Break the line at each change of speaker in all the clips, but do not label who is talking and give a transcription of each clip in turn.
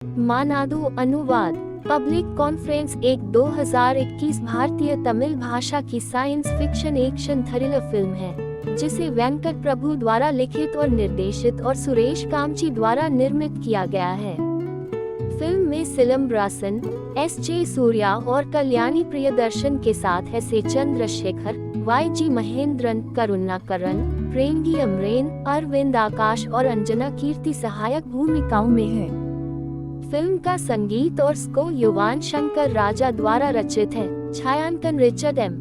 मानाडू अनुवाद public conference एक 2021 भारतीय तमिल भाषा की science fiction action thriller film है जिसे वेंकट प्रभु द्वारा लिखित और निर्देशित और सुरेश कामची द्वारा निर्मित किया गया है। फिल्म में सिलंबरासन, एस.जे. सूर्या और कल्याणी प्रियदर्शन के साथ एस.ए. चंद्रशेखर, वाई.जी. महेंद्रन, करुणाकरन, प्रेमजी अमरेन, अरविंद आकाश और अंजना कीर्ति सहायक भूमिकाओं में है। फिल्म का संगीत और स्कोर युवान शंकर राजा द्वारा रचित है। छायांकन रिचर्ड एम.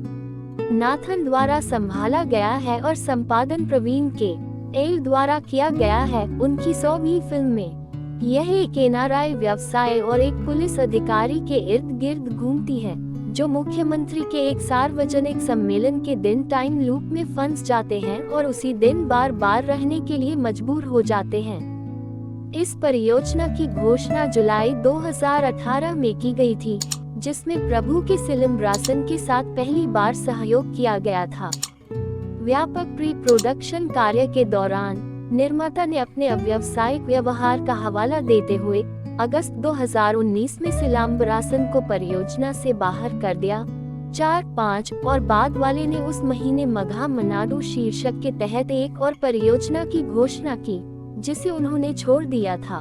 नाथन द्वारा संभाला गया है और संपादन प्रवीण के. एल द्वारा किया गया है। उनकी 100वीं फिल्म में यह एक एनआरआई व्यवसाय और एक पुलिस अधिकारी के इर्द गिर्द घूमती है जो मुख्यमंत्री के एक सार्वजनिक सम्मेलन के दिन टाइम लूप में फंस जाते हैं और उसी दिन बार बार रहने के लिए मजबूर हो जाते हैं। इस परियोजना की घोषणा जुलाई 2018 में की गई थी, जिसमें प्रभु के सिलंबरासन के साथ पहली बार सहयोग किया गया था। व्यापक प्री प्रोडक्शन कार्य के दौरान निर्माता ने अपने अव्यावसायिक व्यवहार का हवाला देते हुए अगस्त 2019 में सिलंबरासन को परियोजना से बाहर कर दिया। 4-5 और बाद वाले ने उस महीने मघा मनाडू शीर्षक के तहत एक और परियोजना की घोषणा की, जिसे उन्होंने छोड़ दिया था।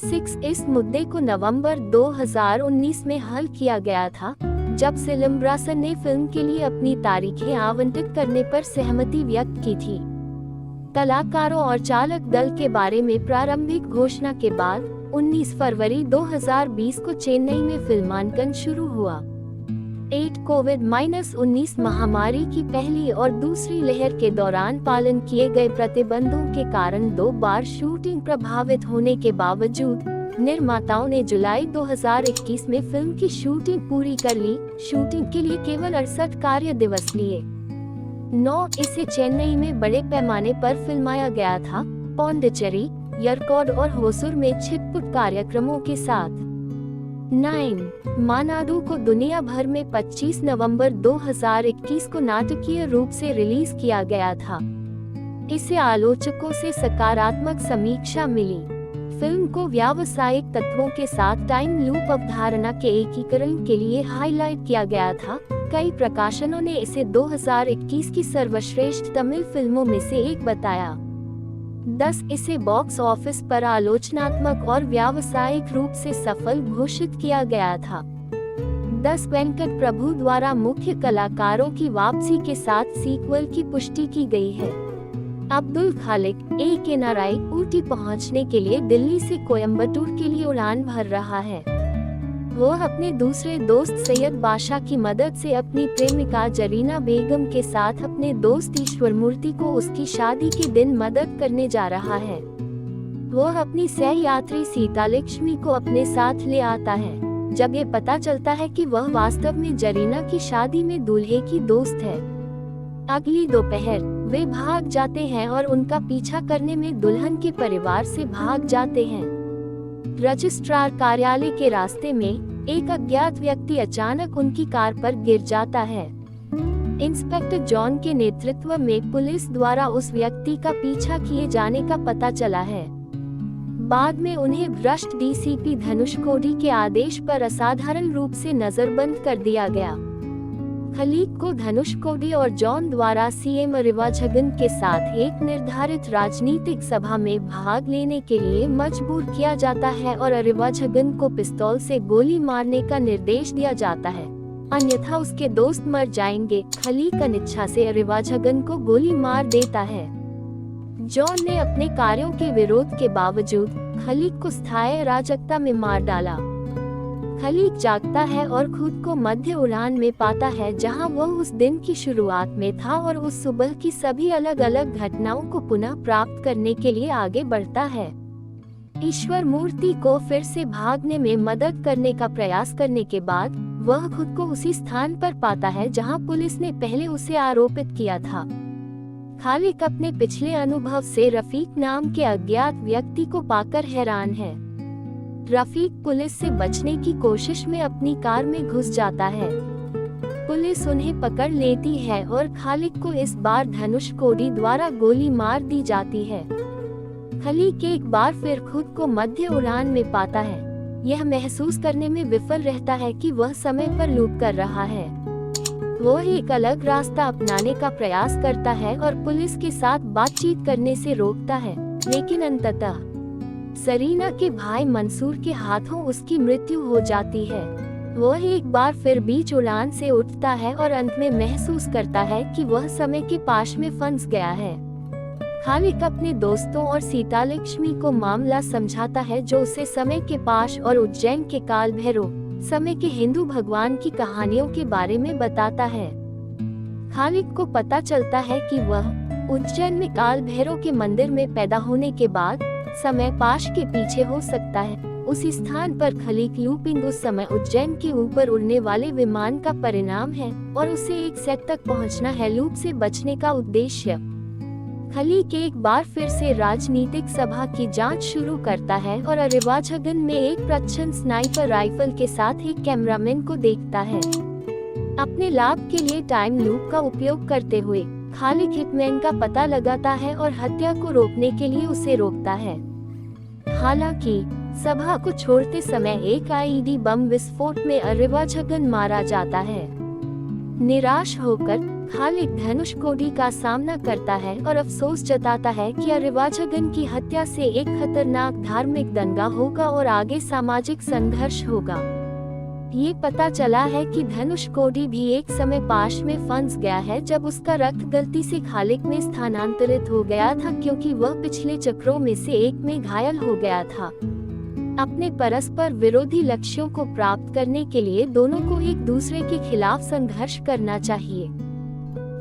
6 इस मुद्दे को नवंबर 2019 में हल किया गया था, जब सिलंबरासन ने फिल्म के लिए अपनी तारीखें आवंटित करने पर सहमति व्यक्त की थी। कलाकारों और चालक दल के बारे में प्रारंभिक घोषणा के बाद 19 फरवरी 2020 को चेन्नई में फिल्मांकन शुरू हुआ। कोविड-19 महामारी की पहली और दूसरी लहर के दौरान पालन किए गए प्रतिबंधों के कारण 2 बार शूटिंग प्रभावित होने के बावजूद निर्माताओं ने जुलाई 2021 में फिल्म की शूटिंग पूरी कर ली। शूटिंग के लिए केवल 68 कार्य दिवस लिए। 9 इसे चेन्नई में बड़े पैमाने पर फिल्माया गया था, पौंडीचेरी, यरकौड और होसुर में छिटपुट कार्यक्रमों के साथ। 9 मानाडू को दुनिया भर में 25 नवंबर 2021 को नाटकीय रूप से रिलीज किया गया था। इसे आलोचकों से सकारात्मक समीक्षा मिली। फिल्म को व्यावसायिक तत्वों के साथ टाइम लूप अवधारणा के एकीकरण के लिए हाईलाइट किया गया था। कई प्रकाशनों ने इसे 2021 की सर्वश्रेष्ठ तमिल फिल्मों में से एक बताया। 10 इसे बॉक्स ऑफिस पर आलोचनात्मक और व्यावसायिक रूप से सफल घोषित किया गया था। 10 वेंकट प्रभु द्वारा मुख्य कलाकारों की वापसी के साथ सीक्वल की पुष्टि की गई है। अब्दुल खालिक एक एनआरआई ऊटी पहुंचने के लिए दिल्ली से कोयम्बटूर के लिए उड़ान भर रहा है। वह अपने दूसरे दोस्त सैयद बादशाह की मदद से अपनी प्रेमिका जरीना बेगम के साथ अपने दोस्त ईश्वर मूर्ति को उसकी शादी के दिन मदद करने जा रहा है। वह अपनी सह यात्री सीता लक्ष्मी को अपने साथ ले आता है, जब ये पता चलता है कि वह वास्तव में जरीना की शादी में दूल्हे की दोस्त है। अगली दोपहर वे भाग जाते हैं और उनका पीछा करने में दुल्हन के परिवार से भाग जाते हैं। रजिस्ट्रार कार्यालय के रास्ते में एक अज्ञात व्यक्ति अचानक उनकी कार पर गिर जाता है। इंस्पेक्टर जॉन के नेतृत्व में पुलिस द्वारा उस व्यक्ति का पीछा किए जाने का पता चला है। बाद में उन्हें भ्रष्ट डीसीपी धनुषकोडी के आदेश पर असाधारण रूप से नजरबंद कर दिया गया। खलीक को धनुषकोडी और जॉन द्वारा सीएम अरिवाझगन के साथ एक निर्धारित राजनीतिक सभा में भाग लेने के लिए मजबूर किया जाता है और अरिवाझगन को पिस्तौल से गोली मारने का निर्देश दिया जाता है, अन्यथा उसके दोस्त मर जाएंगे। खलीक अनिच्छा से अरिवाझगन को गोली मार देता है। जॉन ने अपने कार्यों के विरोध के बावजूद खलीक को स्थायी अराजकता में मार डाला। खलीक जागता है और खुद को मध्य उड़ान में पाता है, जहां वह उस दिन की शुरुआत में था और उस सुबह की सभी अलग अलग घटनाओं को पुनः प्राप्त करने के लिए आगे बढ़ता है। ईश्वर मूर्ति को फिर से भागने में मदद करने का प्रयास करने के बाद वह खुद को उसी स्थान पर पाता है जहां पुलिस ने पहले उसे आरोपित किया था। खालिक अपने पिछले अनुभव से रफीक नाम के अज्ञात व्यक्ति को पाकर हैरान है। रफीक पुलिस से बचने की कोशिश में अपनी कार में घुस जाता है। पुलिस उन्हें पकड़ लेती है और खालिक को इस बार धनुषकोडी द्वारा गोली मार दी जाती है। खलीक एक बार फिर खुद को मध्य उड़ान में पाता है। यह महसूस करने में विफल रहता है कि वह समय पर लूप कर रहा है। वह एक अलग रास्ता अपनाने का प्रयास करता है और पुलिस के साथ बातचीत करने से रोकता है, लेकिन अंततः सरीना के भाई मंसूर के हाथों उसकी मृत्यु हो जाती है। वह एक बार फिर बीच उड़ान से उठता है और अंत में महसूस करता है कि वह समय के पाश में फंस गया है। खालिक अपने दोस्तों और सीतालक्ष्मी को मामला समझाता है, जो उसे समय के पाश और उज्जैन के काल भैरव, समय के हिंदू भगवान की कहानियों के बारे में बताता है। खालिक को पता चलता है कि वह उज्जैन में काल भैरव के मंदिर में पैदा होने के बाद समय पाश के पीछे हो सकता है। उसी स्थान पर खलीक लूपिंग उस समय उज्जैन के ऊपर उड़ने वाले विमान का परिणाम है और उसे एक सेट तक पहुंचना है लूप से बचने का उद्देश्य। खलीक एक बार फिर से राजनीतिक सभा की जांच शुरू करता है और अरिवाझगन में एक प्रच्छन्न स्नाइपर राइफल के साथ एक कैमरामैन को देखता है। अपने लाभ के लिए टाइम लूप का उपयोग करते हुए खालिक हिटमैन का पता लगाता है और हत्या को रोकने के लिए उसे रोकता है। हालांकि सभा को छोड़ते समय एक आईईडी बम विस्फोट में अरिवाझगन मारा जाता है। निराश होकर खालिक धनुषकोडी का सामना करता है और अफसोस जताता है कि अरिवाझगन की हत्या से एक खतरनाक धार्मिक दंगा होगा और आगे सामाजिक संघर्ष होगा। ये पता चला है कि धनुषकोडी भी एक समय पाश में फंस गया है जब उसका रक्त गलती से खालिक में स्थानांतरित हो गया था, क्योंकि वह पिछले चक्रों में से एक में घायल हो गया था। अपने परस्पर विरोधी लक्ष्यों को प्राप्त करने के लिए दोनों को एक दूसरे के खिलाफ संघर्ष करना चाहिए।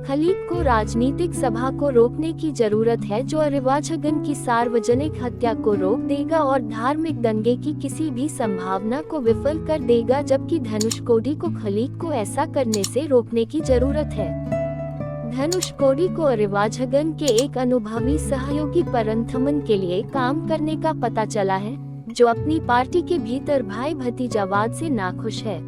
खलीक को राजनीतिक सभा को रोकने की जरूरत है, जो अरिवाझगन की सार्वजनिक हत्या को रोक देगा और धार्मिक दंगे की किसी भी संभावना को विफल कर देगा, जबकि धनुषकोडी को खलीक को ऐसा करने से रोकने की जरूरत है। धनुषकोडी को अरिवाझगन के एक अनुभवी सहयोगी परंथमन के लिए काम करने का पता चला है, जो अपनी पार्टी के भीतर भाई भतीजावाद से नाखुश है।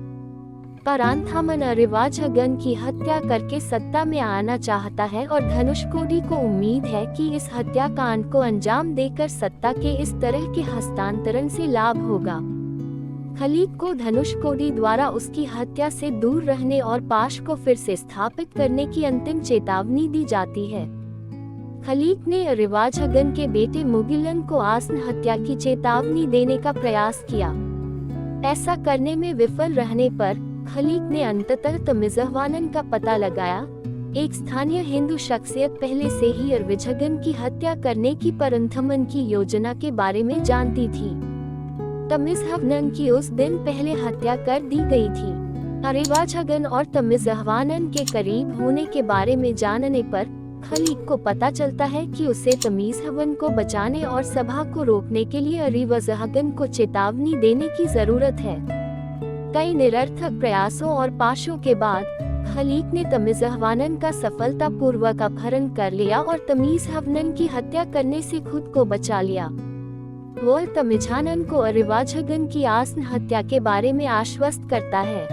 परंथमन अरिवाझगन की हत्या करके सत्ता में आना चाहता है और धनुषकोडी को उम्मीद है कि इस हत्याकांड को अंजाम देकर सत्ता के इस तरह के हस्तांतरण से लाभ होगा। खलीक को धनुषकोडी द्वारा उसकी हत्या से दूर रहने और पाश को फिर से स्थापित करने की अंतिम चेतावनी दी जाती है। खलीक ने अरिवाझगन के बेटे मुगिलन को आसन हत्या की चेतावनी देने का प्रयास किया। ऐसा करने में विफल रहने पर खलीक ने अंततः तमिज़हवानन का पता लगाया। एक स्थानीय हिंदू शख्सियत पहले से ही अरिवाझगन की हत्या करने की परंथमन की योजना के बारे में जानती थी। तमिज़हवानन की उस दिन पहले हत्या कर दी गई थी। अरिवाझगन और तमिज़हवानन के करीब होने के बारे में जानने पर खलीक को पता चलता है कि उसे तमिज़हवानन को बचाने और सभा को रोकने के लिए अरिवाझगन को चेतावनी देने की जरूरत है। कई निरर्थक प्रयासों और पाशों के बाद खलीक ने तमिज़हवानन का सफलतापूर्वक अपहरण कर लिया और तमिज़हवानन की हत्या करने से खुद को बचा लिया। वह तमिज़हवानन को अरिवाझगन की आसन हत्या के बारे में आश्वस्त करता है।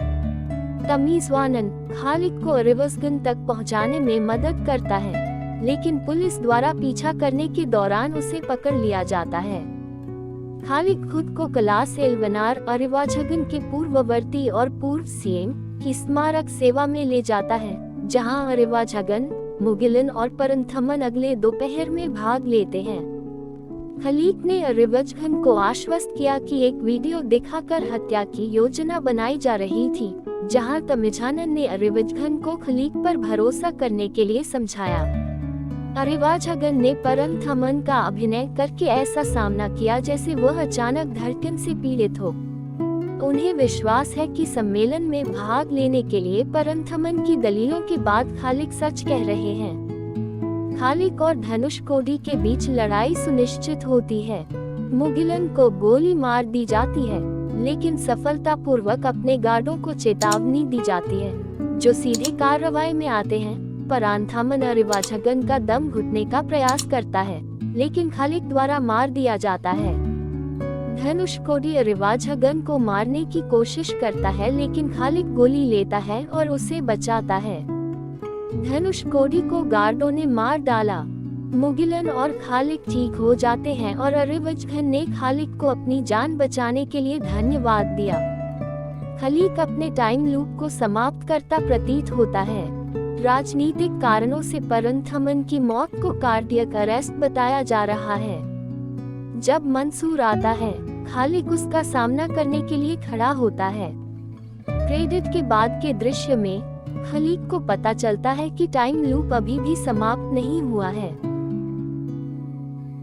तमिज़हवानन खालिक को अरिवाझगन तक पहुंचाने में मदद करता है, लेकिन पुलिस द्वारा पीछा करने के दौरान उसे पकड़ लिया जाता है। खालिक खुद को कैलास एल्वनार अरिवाझगन के पूर्ववर्ती और पूर्व सीएम की स्मारक सेवा में ले जाता है, जहां अरिवाझगन, मुगिलन और परंथमन अगले दोपहर में भाग लेते हैं। खलीक ने अरिवाझगन को आश्वस्त किया कि एक वीडियो दिखाकर हत्या की योजना बनाई जा रही थी, जहां तमिज़हवानन ने अरिवाझगन को खलीक पर भरोसा करने के लिए समझाया। अरिवाझगन ने परंथमन का अभिनय करके ऐसा सामना किया जैसे वह अचानक धड़कन से पीड़ित हो। उन्हें विश्वास है कि सम्मेलन में भाग लेने के लिए परंथमन की दलीलों के बाद खालिक सच कह रहे हैं। खालिक और धनुषकोडी के बीच लड़ाई सुनिश्चित होती है। मुगिलन को गोली मार दी जाती है, लेकिन सफलतापूर्वक अपने गार्डों को चेतावनी दी जाती है, जो सीधे कार्रवाई में आते हैं। परंथमन अरिवाझगन का दम घुटने का प्रयास करता है, लेकिन खालिक द्वारा मार दिया जाता है। धनुषकोडी अरिवाझगन को मारने की कोशिश करता है, लेकिन खालिक गोली लेता है और उसे बचाता है। धनुषकोडी को गार्डों ने मार डाला। मुगिलन और खालिक ठीक हो जाते हैं और अरिवजघन ने खालिक को अपनी जान बचाने के लिए धन्यवाद दिया। खलीक अपने टाइम लूप को समाप्त करता प्रतीत होता है। राजनीतिक कारणों से परंथमन की मौत को कार्डियक अरेस्ट बताया जा रहा है। जब मंसूर आता है, खालिक उसका सामना करने के लिए खड़ा होता है। क्रेडिट के बाद के दृश्य में खलीक को पता चलता है कि टाइम लूप अभी भी समाप्त नहीं हुआ है।